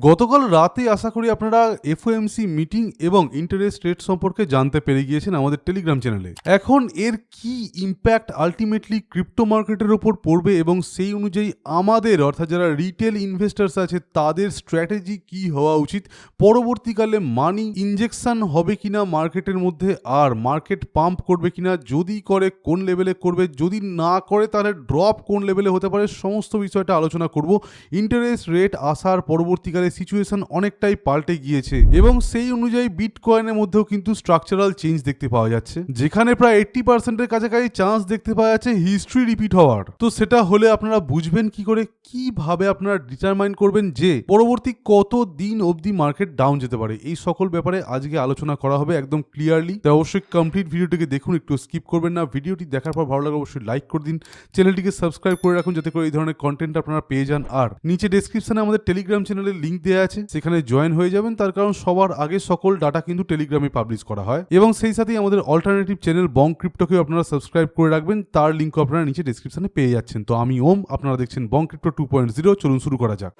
গতকাল রাতে আশা করি আপনারা এফওএমসি মিটিং এবং ইন্টারেস্ট রেট সম্পর্কে জানতে পেরে গিয়েছেন আমাদের টেলিগ্রাম চ্যানেলে। এখন এর কি ইম্প্যাক্ট আলটিমেটলি ক্রিপ্টো মার্কেটের ওপর পড়বে এবং সেই অনুযায়ী আমাদের অর্থাৎ যারা রিটেল ইনভেস্টার্স আছে তাদের স্ট্র্যাটেজি কি হওয়া উচিত, পরবর্তীকালে মানি ইনজেকশন হবে কিনা মার্কেটের মধ্যে, আর মার্কেট পাম্প করবে কিনা, যদি করে কোন লেভেলে করবে, যদি না করে তাহলে ড্রপ কোন লেভেলে হতে পারে, সমস্ত বিষয়টা আলোচনা করব। ইন্টারেস্ট রেট আসার পরবর্তীকালে সিচুয়েশন অনেকটাই পাল্টে গিয়েছে এবং সেই অনুযায়ী বিটকয়েনের মধ্যেও কিন্তু স্ট্রাকচারাল চেঞ্জ দেখতে পাওয়া যাচ্ছে, যেখানে প্রায় 80% কাছাকাছি চান্স দেখতে পাওয়া যাচ্ছে হিস্ট্রি রিপিট হওয়ার। তো সেটা হলে আপনারা বুঝবেন কি করে, কিভাবে আপনারা ডিটারমাইন করবেন যে পরবর্তী কত দিন অবধি মার্কেট ডাউন যেতে পারে, এই সকল ব্যাপারে আজকে আলোচনা করা হবে একদম ক্লিয়ারলি। তাই অবশ্যই কমপ্লিট ভিডিওটিকে দেখুন, একটু স্কিপ করবেন না। ভিডিওটি দেখার পর ভালো লাগে অবশ্যই লাইক করে দিন, চ্যানেলটিকে সাবস্ক্রাইব করে রাখুন যাতে করে এই ধরনের কন্টেন্ট আপনারা পেয়ে যান। আর নিচে ডেসক্রিপশনে আমাদের টেলিগ্রাম চ্যানেলের লিংক দেওয়া আছে, সেখানে জয়েন হয়ে যাবেন। তার কারণ সবার আগে সকল ডাটা কিন্তু টেলিগ্রামে পাবলিশ করা হয় এবং সেই সাথেই আমাদের অল্টারনেটিভ চ্যানেল বং ক্রিপ্টোকেও আপনারা সাবস্ক্রাইব করে রাখবেন, তার লিংক আপনারা নিচে ডেসক্রিপশনে পেয়ে যাচ্ছেন। তো আমি ওম, আপনারা দেখছেন বং ক্রিপ্টো 2.0। চলুন শুরু করা যাক।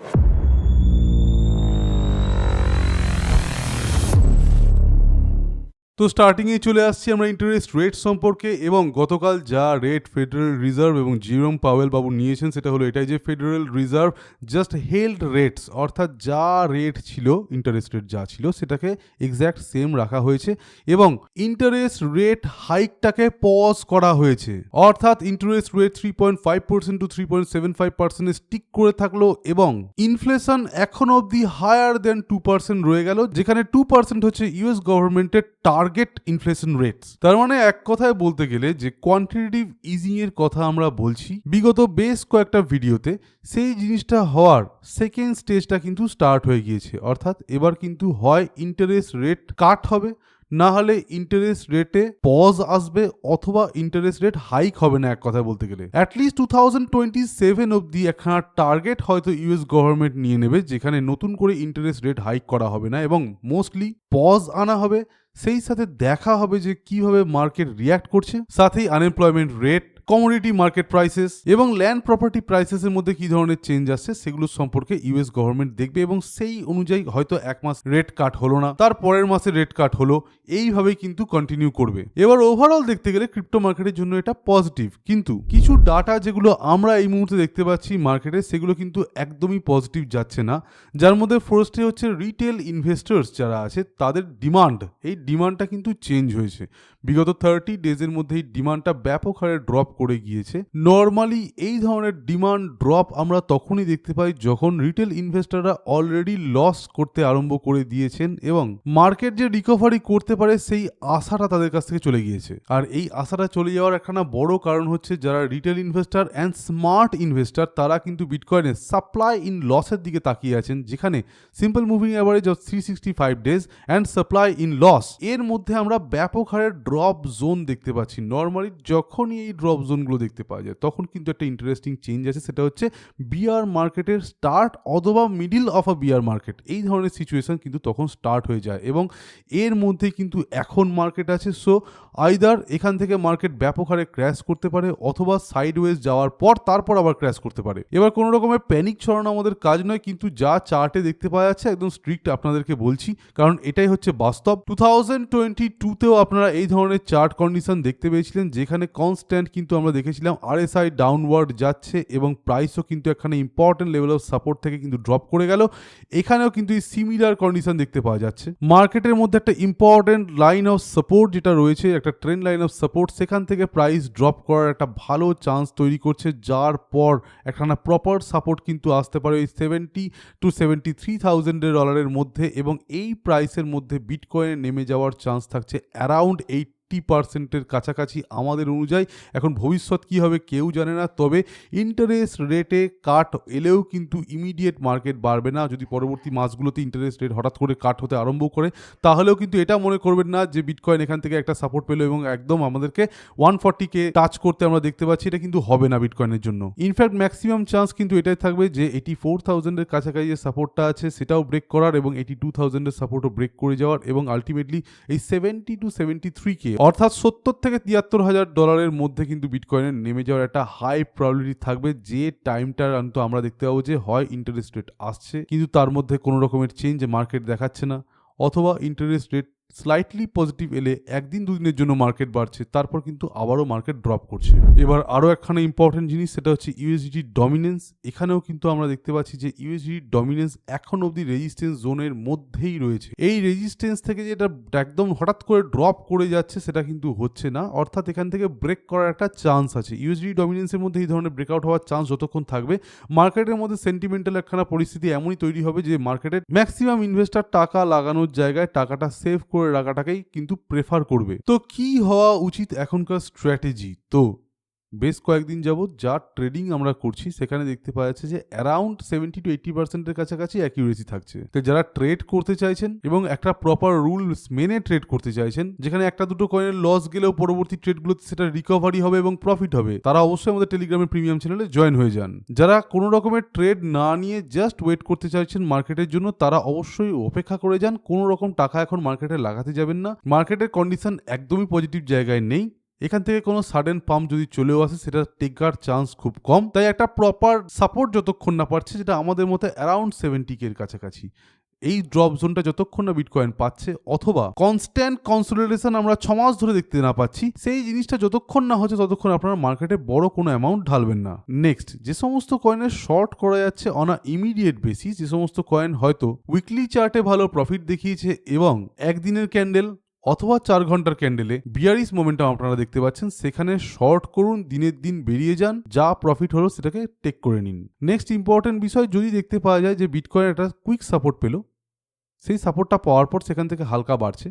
তো স্টার্টিংয়ে চলে আসছি আমরা ইন্টারেস্ট রেট সম্পর্কে, এবং গতকাল যা রেট ফেডারেল রিজার্ভ এবং জিরোম পাওয়েল বাবু নিয়েছেন সেটা হলো এটাই যে federal reserve just held rates, অর্থাৎ যা রেট ছিল ইন্টারেস্ট রেট যা ছিল সেটাকে এক্স্যাক্ট সেম রাখা হয়েছে এবং ইন্টারেস্ট রেট হাইকটাকে পজ করা হয়েছে, অর্থাৎ ইন্টারেস্ট রেট 3.5% টু 3.75% স্টিক করে থাকলো এবং ইনফ্লেশন এখন অবধি হায়ার দেন 2% রয়ে গেল, যেখানে 2% হচ্ছে ইউএস গভর্নমেন্টের টার্গেট ইনফ্লেশন রেটস। তার মানে এক কথায় বলতে গেলে যে কোয়ান্টিটেটিভ ইজিং এর কথা আমরা বলছি বিগত বেশ কয়েকটা ভিডিওতে, সেই জিনিসটা হওয়ার সেকেন্ড স্টেজটা কিন্তু স্টার্ট হয়ে গিয়েছে। অর্থাৎ এবার কিন্তু হয় ইন্টারেস্ট রেট কাট হবে, না হলে ইন্টারেস্ট রেটে পজ আসবে, অথবা ইন্টারেস্ট রেট হাইক হবে না। এক কথায় বলতে গেলে অ্যাটলিস্ট 2027 অবধি একখানা টার্গেট হয়তো ইউএস গভর্নমেন্ট নিয়ে নেবে, যেখানে নতুন করে ইন্টারেস্ট রেট হাইক করা হবে না এবং মোস্টলি পজ আনা হবে। সেই সাথে দেখা হবে যে কিভাবে মার্কেট রিয়্যাক্ট করছে, সাথেই unemployment rate, commodity market prices এবং ল্যান্ড প্রপার্টি প্রাইসেসের মধ্যে কি ধরনের চেঞ্জ আসছে সেগুলো সম্পর্কে ইউএস গভর্নমেন্ট দেখবে এবং সেই অনুযায়ী হয়তো এক মাস রেট কাট হলো না, তার পরের মাসে রেট কাট হলো, এইভাবেই কিন্তু কন্টিনিউ করবে। এবার ওভারঅল দেখতে গেলে ক্রিপ্টো মার্কেটের জন্য এটা পজিটিভ, কিন্তু কিছু ডাটা যেগুলো আমরা এই মুহূর্তে দেখতে পাচ্ছি মার্কেটে সেগুলো কিন্তু একদমই পজিটিভ যাচ্ছে না, যার মধ্যে ফার্স্টে হচ্ছে রিটেল ইনভেস্টার্স যারা আছে তাদের ডিমান্ড, এই ডিমান্ডটা কিন্তু চেঞ্জ হয়েছে। বিগত 30 ডেজের মধ্যে এই ডিমান্ডটা ব্যাপক হারে ড্রপ করে গিয়েছে। নর্মালি এই ধরনের ডিমান্ড ড্রপ আমরা তখনই দেখতে পাই যখন রিটেল ইনভেস্টররা অলরেডি লস করতে আরম্ভ করে দিয়েছেন এবং মার্কেট যে রিকভারি করতে পারে সেই আশাটা তাদের কাছ থেকে চলে গিয়েছে। আর এই আশাটা চলে যাওয়ার একখানা বড় কারণ হচ্ছে যারা retail investor and smart investor তারা কিন্তু বিটকয়েনের সাপ্লাই ইন লসের দিকে তাকিয়ে আছেন, যেখানে simple moving average of 365 days and supply in loss এর মধ্যে আমরা ব্যাপক হারে ড্রপ জোন দেখতে পাচ্ছি। নর্মালি যখনই এই ড্রপ জোনগুলো দেখতে পাওয়া যায় তখন কিন্তু একটা ইন্টারেস্টিং চেঞ্জ আছে, সেটা হচ্ছে বিয়ার মার্কেটের স্টার্ট অথবা middle of a beer market, এই ধরনের সিচুয়েশন কিন্তু তখন স্টার্ট হয়ে যায় এবং এর মধ্যে কিন্তু এখন মার্কেট আছে। সো আইদার এখান থেকে মার্কেট ব্যাপক হারে ক্র্যাশ করতে পারে অথবা সাইডওয়েজ যাওয়ার পর তারপর আবার ক্র্যাশ করতে পারে। এবার কোনো রকমের প্যানিক ছড়ানো আমাদের কাজ নয়, কিন্তু যা চার্টে দেখতে পাওয়া যাচ্ছে একদম স্ট্রিক্ট আপনাদেরকে বলছি, কারণ এটাই হচ্ছে বাস্তব। 2022তেও আপনারা এই ধরনের চার্ট কন্ডিশন দেখতে পেয়েছিলেন, যেখানে কনস্ট্যান্ট কিন্তু আমরা দেখেছিলাম আরএসআই ডাউনওয়ার্ড যাচ্ছে এবং প্রাইসও কিন্তু এখানে ইম্পর্টেন্ট লেভেল অফ সাপোর্ট থেকে কিন্তু ড্রপ করে গেল। এখানেও কিন্তু এই সিমিলার কন্ডিশন দেখতে পাওয়া যাচ্ছে। মার্কেটের মধ্যে একটা ইম্পর্টেন্ট লাইন অফ সাপোর্ট যেটা রয়েছে, একটা ট্রেন্ড লাইন অফ সাপোর্ট, সেখান থেকে প্রাইস ড্রপ করার একটা ভালো চান্স তৈরি করছে, যার পর একখানা প্রপার সাপোর্ট কিন্তু আসতে পারে ওই 70 to 73,000 ডলারের মধ্যে এবং এই প্রাইসের মধ্যে বিটকয়েনে নেমে যাওয়ার চান্স থাকছে অ্যারাউন্ড 80%-এর কাছাকাছি আমাদের অনুযায়ী। এখন ভবিষ্যৎ কি হবে কেউ জানে না, তবে ইন্টারেস্ট রেটে কাট এলেও কিন্তু ইমিডিয়েট মার্কেট বাড়বে না। যদি পরবর্তী মাসগুলোতে ইন্টারেস্ট রেট হঠাৎ করে কাট হতে আরম্ভ করে তাহলেও কিন্তু এটা মনে করবেন না যে বিটকয়েন এখান থেকে একটা সাপোর্ট পেলো এবং একদম আমাদেরকে 140কে টাচ করতে আমরা দেখতে পাচ্ছি, এটা কিন্তু হবে না বিটকয়েনের জন্য। ইনফ্যাক্ট ম্যাক্সিমাম চান্স কিন্তু এটাই থাকবে যে 84,000-এর কাছাকাছি যে সাপোর্টটা আছে সেটাও ব্রেক করার এবং 82,000-এর সাপোর্টও ব্রেক করে যাওয়ার এবং আলটিমেটলি এই 70 to 73কে অর্থাৎ 70 থেকে 73,000 ডলারের মধ্যে কিন্তু বিটকয়েনের নেমে যাওয়ার একটা হাই প্রবাবিলিটি থাকবে, যে টাইমটার কিন্তু আমরা দেখতে পাবো যে হয় ইন্টারেস্ট রেট আসছে কিন্তু তার মধ্যে কোনো রকমের চেঞ্জ মার্কেট দেখাচ্ছে না, অথবা ইন্টারেস্ট রেট স্লাইটলি পজিটিভ এলে একদিন দুদিনের জন্য মার্কেট বাড়ছে, তারপর কিন্তু আবারও মার্কেট ড্রপ করছে। এবার আরও একখানা ইম্পর্টেন্ট জিনিস, সেটা হচ্ছে ইউএসডি ডমিনেন্স। এখানেও কিন্তু আমরা দেখতে পাচ্ছি যে ইউএসডি ডমিনেন্স এখন অবধি রেজিস্ট্যান্স জোনের মধ্যেই রয়েছে। এই রেজিস্ট্যান্স থেকে যেটা একদম হঠাৎ করে ড্রপ করে যাচ্ছে সেটা কিন্তু হচ্ছে না, অর্থাৎ এখান থেকে ব্রেক করার একটা চান্স আছে। ইউএসডি ডমিনেন্সের মধ্যে এই ধরনের ব্রেকআউট হওয়ার চান্স যতক্ষণ থাকবে, মার্কেটের মধ্যে সেন্টিমেন্টাল একখানা পরিস্থিতি এমনই তৈরি হবে যে মার্কেটের ম্যাক্সিমাম ইনভেস্টর টাকা লাগানোর জায়গায় টাকাটা সেভ করে রাখাটাকেই কিন্তু প্রেফার করবে। তো কি হওয়া উচিত এখনকার স্ট্র্যাটেজি? তো বেশ কয়েকদিন যাবৎ যা ট্রেডিং আমরা করছি সেখানে দেখতে পাওয়া যাচ্ছে যে অ্যারাউন্ড 70 to 80% কাছাকাছি অ্যাকিউরেসি থাকছে। তো যারা ট্রেড করতে চাইছেন এবং একটা প্রপার রুলস মেনে ট্রেড করতে চাইছেন, যেখানে একটা দুটো কয়েনের লস গেলেও পরবর্তী ট্রেডগুলোতে সেটা রিকভারি হবে এবং প্রফিট হবে, তারা অবশ্যই আমাদের টেলিগ্রামের প্রিমিয়াম চ্যানেলে জয়েন হয়ে যান। যারা কোনো রকমের ট্রেড না নিয়ে জাস্ট ওয়েট করতে চাইছেন মার্কেটের জন্য, তারা অবশ্যই অপেক্ষা করে যান। কোনো রকম টাকা এখন মার্কেটে লাগাতে যাবেন না। মার্কেটের কন্ডিশন একদমই পজিটিভ জায়গায় নেই। এখান থেকে কোনো সাডেন পাম্প যদি চলেও আসে সেটা টেকার চান্স খুব কম। তাই একটা প্রপার সাপোর্ট যতক্ষণ না পাচ্ছে, যেটা আমাদের মতে অ্যারাউন্ড 70K এর কাছাকাছি, এই ড্রপ জোনটা যতক্ষণ না বিটকয়েন পাচ্ছে, অথবা কনস্ট্যান্ট কনসোলিডেশন আমরা 6 মাস ধরে দেখতে না পাচ্ছি, সেই জিনিসটা যতক্ষণ না হচ্ছে ততক্ষণ আপনারা মার্কেটে বড় কোনো অ্যামাউন্ট ঢালবেন না। নেক্সট, যে সমস্ত কয়েনের শর্ট করা যাচ্ছে অন আ ইমিডিয়েট বেসিস, যে সমস্ত কয়েন হয়তো উইকলি চার্টে ভালো প্রফিট দেখিয়েছে এবং একদিনের ক্যান্ডেল অথবা 4 ঘন্টার ক্যান্ডেলে বিয়ারিশ মোমেন্টাম আপনারা দেখতে পাচ্ছেন, সেখানে শর্ট করুন, দিনের দিন বেরিয়ে যান, যা প্রফিট হলো সেটাকে টেক করে নিন। নেক্সট ইম্পর্টেন্ট বিষয়, যদি দেখতে পাওয়া যায় যে বিটকয়েন একটা কুইক সাপোর্ট পেল, সেই সাপোর্টটা পাওয়ার পর সেখান থেকে হালকা বাড়ছে,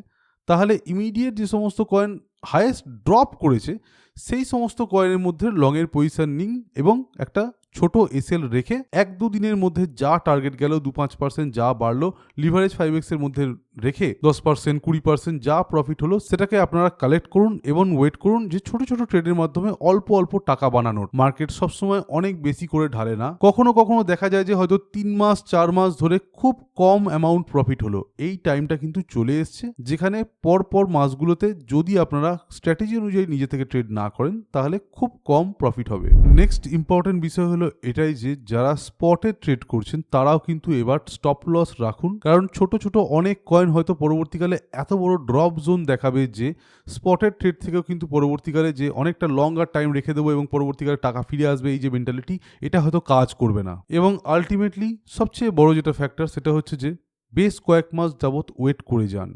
তাহলে ইমিডিয়েট যে সমস্ত কয়েন হাইয়েস্ট ড্রপ করেছে সেই সমস্ত কয়েনের মধ্যে লংয়ের পজিশন নিন এবং একটা ছোট এসএল রেখে 1-2 দিনের মধ্যে যা টার্গেট গেল 2-5% যা বাড়লো, লিভারেজ 5x এর মধ্যে রেখে 10%, 20% যা প্রফিট হলো সেটাকে আপনারা কালেক্ট করুন এবং ওয়েট করুন যে ছোট ছোট ট্রেডের মাধ্যমে অল্প অল্প টাকা বানানোর। মার্কেট সবসময় অনেক বেশি করে ঢালে না, কখনো কখনো দেখা যায় যে হয়তো 3 মাস 4 মাস ধরে খুব কম অ্যামাউন্ট প্রফিট হলো। এই টাইমটা কিন্তু চলে এসছে, যেখানে পর মাসগুলোতে যদি আপনারা স্ট্র্যাটেজি অনুযায়ী নিজে থেকে ট্রেড না করেন তাহলে খুব কম প্রফিট হবে। নেক্সট ইম্পর্টেন্ট বিষয় হলো এটাই যে যারা স্পটে ট্রেড করছেন তারাও কিন্তু এবার স্টপ লস রাখুন, কারণ ছোট ছোট অনেক কয়েন হয়তো পরবর্তীকালে এত বড় ড্রপ জোন দেখাবে যে স্পটের ট্রেড থেকেও কিন্তু পরবর্তীকালে যে অনেকটা লঙ্গার টাইম রেখে দেবো এবং পরবর্তীকালে টাকা ফিরে আসবে, এই যে মেন্টালিটি, এটা হয়তো কাজ করবে না। এবং আলটিমেটলি সবচেয়ে বড় যেটা ফ্যাক্টর সেটা হচ্ছে যে বেশ কয়েক মাস যাবৎ ওয়েট করে যান।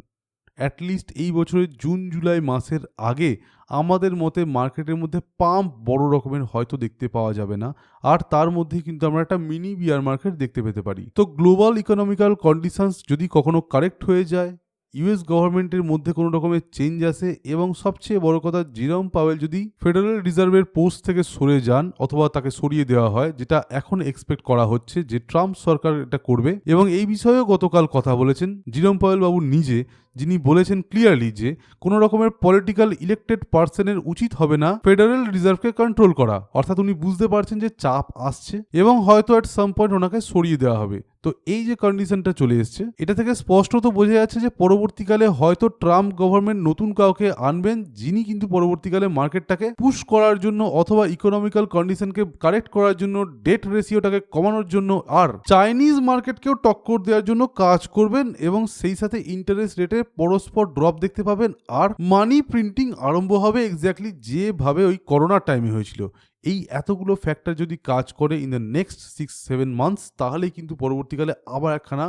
অ্যাটলিস্ট এই বছরের জুন জুলাই মাসের আগে আমাদের মতে মার্কেটের মধ্যে পাম্প বড় রকমের হয়তো দেখতে পাওয়া যাবে না, আর তার মধ্যে কিন্তু আমরা একটা মিনি বিয়ার মার্কেট দেখতে পেতে পারি। তো গ্লোবাল ইকোনমিক্যাল কন্ডিশনস যদি কখনো কারেক্ট হয়ে যায়, ইউএস গভর্নমেন্টের মধ্যে কোনো রকমের চেঞ্জ আসে এবং সবচেয়ে বড় কথা জেরোম পাওয়েল যদি ফেডারেল রিজার্ভের পোস্ট থেকে সরে যান অথবা তাকে সরিয়ে দেওয়া হয়, যেটা এখন এক্সপেক্ট করা হচ্ছে যে ট্রাম্প সরকার এটা করবে, এবং এই বিষয়েও গতকাল কথা বলেছেন জেরোম পাওয়েল বাবু নিজে, যিনি বলেছেন ক্লিয়ারলি যে কোনো রকমের পলিটিক্যাল ইলেক্টেড পার্সনের উচিত হবে না ফেডারেল রিজার্ভকে কন্ট্রোল করা। অর্থাৎ উনি বুঝতে পারছেন যে চাপ আসছে এবং হয়তো এট সাম পয়েন্ট ওনাকে সরিয়ে দেওয়া হবে। তো এই যে কন্ডিশনটা চলে এসছে, এটা থেকে স্পষ্টত বোঝা যাচ্ছে যে পরবর্তীকালে হয়তো ট্রাম্প গভর্নমেন্ট নতুন কাউকে আনবেন, যিনি কিন্তু পরবর্তীকালে মার্কেটটাকে পুশ করার জন্য অথবা ইকোনমিক্যাল কন্ডিশনকে কারেক্ট করার জন্য, ডেট রেশিওটাকে কমানোর জন্য আর চাইনিজ মার্কেটকেও টক্কর দেওয়ার জন্য কাজ করবেন, এবং সেই সাথে ইন্টারেস্ট রেটে পরস্পর ড্রপ দেখতে পাবেন আর মানি প্রিন্টিং আরম্ভ হবে এক্স্যাক্টলি যেভাবে ওই করোনার টাইমে হয়েছিল। এই এতগুলো ফ্যাক্টর যদি কাজ করে ইন দ্য নেক্সট 6-7 মান্থস, তাহলেই কিন্তু পরবর্তীকালে আবার একখানা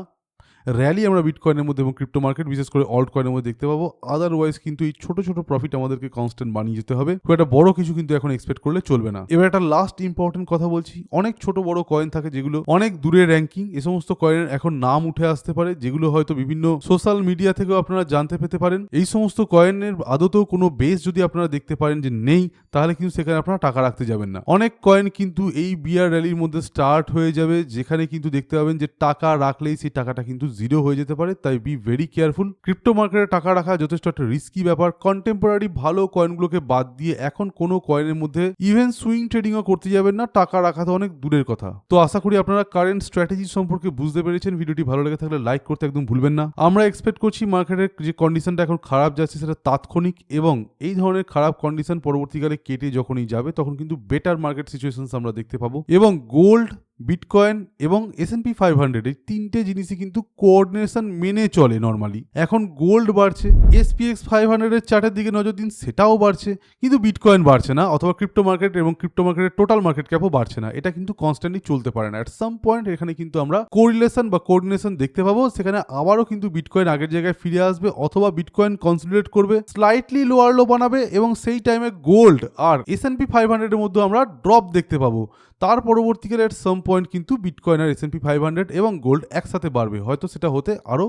র্যালি আমরা বিটকয়েনের মধ্যে এবং ক্রিপ্টো মার্কেট বিশেষ করে অল্ট কয়েনের মধ্যে দেখতে পাবো। আদারওয়াইজ কিন্তু এই ছোট ছোট প্রফিট আমাদেরকে কনস্ট্যান্ট বানিয়ে যেতে হবে, খুব একটা বড় কিছু কিন্তু এখন এক্সপেক্ট করলে চলবে না। এবার একটা লাস্ট ইম্পর্টেন্ট কথা বলছি, অনেক ছোট বড় কয়েন থাকে যেগুলো অনেক দূরে র্যাঙ্কিং, এ সমস্ত কয়েনের এখন নাম উঠে আসতে পারে যেগুলো হয়তো বিভিন্ন সোশ্যাল মিডিয়া থেকেও আপনারা জানতে পেতে পারেন। এই সমস্ত কয়েনের আদতেও কোনো বেস যদি আপনারা দেখতে পারেন যে নেই, তাহলে কিন্তু সেখানে আপনারা টাকা রাখতে যাবেন না। অনেক কয়েন কিন্তু এই বিয়ার র্যালির মধ্যে স্টার্ট হয়ে যাবে, যেখানে কিন্তু দেখতে পাবেন যে টাকা রাখলেই সেই টাকাটা কিন্তু জিরো হয়ে যেতে পারে, তাই বি ভেরি কেয়ারফুল। ক্রিপ্টো মার্কেটে টাকা রাখা যথেষ্ট একটা রিস্কি ব্যাপার। কন্টেম্পোরারি ভালো কয়েনগুলোকে বাদ দিয়ে এখন কোনো কয়েনের মধ্যে ইভেন সুইং ট্রেডিংও করতে যাবেন না, টাকা রাখা তো অনেক দূরের কথা। তো আশা করি আপনারা কারেন্ট স্ট্র্যাটেজি সম্পর্কে বুঝতে পেরেছেন। ভিডিওটি ভালো লেগে থাকলে লাইক করতে একদম ভুলবেন না। আমরা এক্সপেক্ট করছি মার্কেটের যে কন্ডিশনটা এখন খারাপ যাচ্ছে সেটা তাৎক্ষণিক, এবং এই ধরনের খারাপ কন্ডিশন পরবর্তীকালে কেটে যখনই যাবে তখন কিন্তু বেটার মার্কেট সিচুয়েশনস আমরা দেখতে পাবো। এবং গোল্ড, বিটকয়েন এবং S&P 500 এই তিনটে জিনিসই কিন্তু কোঅর্ডিনেশন মেনে চলে নর্মালি। এখন গোল্ড বাড়ছে, SPX 500 এর চার্টের দিকে নজর দিন, সেটাও বাড়ছে, কিন্তু বিটকয়েন বাড়ছে না, অথবা ক্রিপ্টো মার্কেট এবং ক্রিপ্টো মার্কেটের টোটাল মার্কেট ক্যাপও বাড়ছে না। এটা কিন্তু কনস্ট্যান্টলি চলতে পারে না। অ্যাট সাম পয়েন্ট এখানে কিন্তু আমরা কোরিলেশন বা কোঅর্ডিনেশন দেখতে পাবো, সেখানে আবারও কিন্তু বিটকয়েন আগের জায়গায় ফিরে আসবে, অথবা বিটকয়েন কনসলিডেট করবে, স্লাইটলি লোয়ার লো বানাবে, এবং সেই টাইমে গোল্ড আর S&P 500 এর মধ্যে আমরা ড্রপ দেখতে পাবো। তার পরবর্তীকালে এট সাম পয়েন্ট কিন্তু বিটকয়েন আর S&P 500 এবং গোল্ড একসাথে বাড়বে। হয়তো সেটা হতে আরো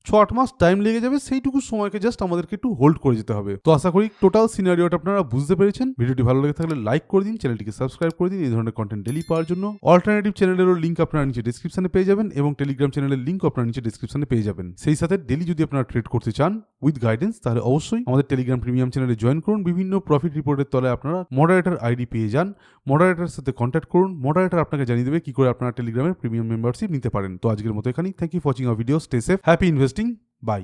6-8 মাস টাইম লেগে যাবে, সেইটুকু সময়কে জাস্ট আমাদেরকে একটু হোল্ড করে যেতে হবে। তো আশা করি টোটাল সিনারিওটা আপনারা বুঝতে পেরেছেন। ভিডিওটি ভালো লেগে থাকলে লাইক করে দিন, চ্যানেলটিকে সাবস্ক্রাইব করে দিন এই ধরনের কন্টেন্ট ডেলি পাওয়ার জন্য। অল্টারনেটিভ চ্যানেলেরও লিঙ্ক আপনারা নিচে ডিসক্রিপশনে পেয়ে যাবেন, এবং টেলিগ্রাম চ্যানেলের লিঙ্ক আপনারা নিচে ডিসক্রিপশনে পেয়ে যাবেন। সেই সাথে ডেলি যদি আপনারা ট্রেড করতে চান উইথ গাইডেন্স, তাহলে অবশ্যই আমাদের টেলিগ্রাম প্রিমিয়াম চ্যানেলে জয়েন করুন। বিভিন্ন প্রফিট রিপোর্টের তলায় আপনারা মডারেটর আইডি পেয়ে যান, মডারেটরের সাথে কন্ট্যাক্ট করুন, মডারেটর আপনাকে জানিয়ে দেবে কি করে আপনারা টেলিগ্রামের প্রিমিয়াম মেম্বারশিপ নিতে পারেন। তো আজকের মতো এখানেই। Thank you for watching our video. Stay safe, happy investing, by.